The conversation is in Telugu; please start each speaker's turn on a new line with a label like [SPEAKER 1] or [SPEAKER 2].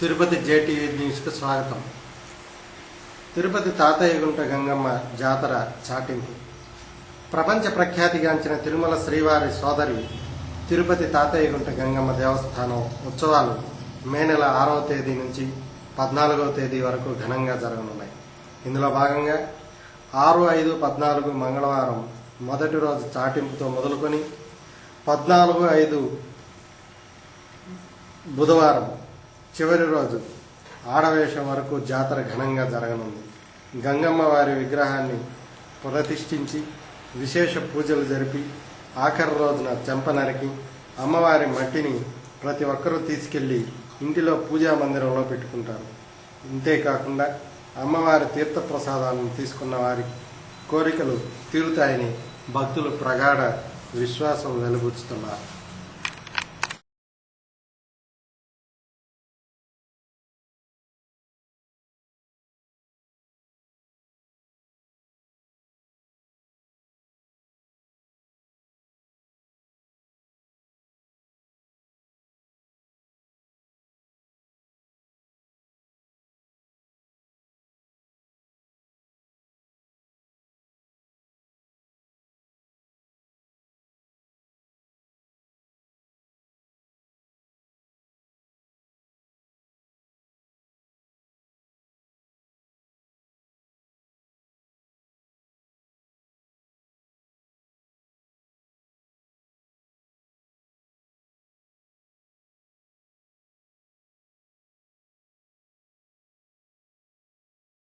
[SPEAKER 1] తిరుపతి జేటీవీ న్యూస్కు స్వాగతం. తిరుపతి తాతయ్యగుంట గంగమ్మ జాతర చాటింపు. ప్రపంచ ప్రఖ్యాతిగాంచిన తిరుమల శ్రీవారి సోదరి తిరుపతి తాతయ్యగుంట గంగమ్మ దేవస్థానం ఉత్సవాలు మే నెల 6వ తేదీ నుంచి 14వ తేదీ వరకు ఘనంగా జరగనున్నాయి. ఇందులో భాగంగా 6-5-14 మంగళవారం మొదటి రోజు చాటింపుతో మొదలుకొని 14-5 బుధవారం చివరి రోజు ఆడవేషం వరకు జాతర ఘనంగా జరగనుంది. గంగమ్మ వారి విగ్రహాన్ని ప్రతిష్ఠించి విశేష పూజలు జరిపి ఆఖరి రోజున చెంప నరికి అమ్మవారి మట్టిని ప్రతి ఒక్కరూ తీసుకెళ్లి ఇంటిలో పూజా మందిరంలో పెట్టుకుంటారు. ఇంతేకాకుండా అమ్మవారి తీర్థప్రసాదాలను తీసుకున్న వారి కోరికలు తీరుతాయని భక్తులు ప్రగాఢ విశ్వాసం వెలుబుచ్చుతున్నారు.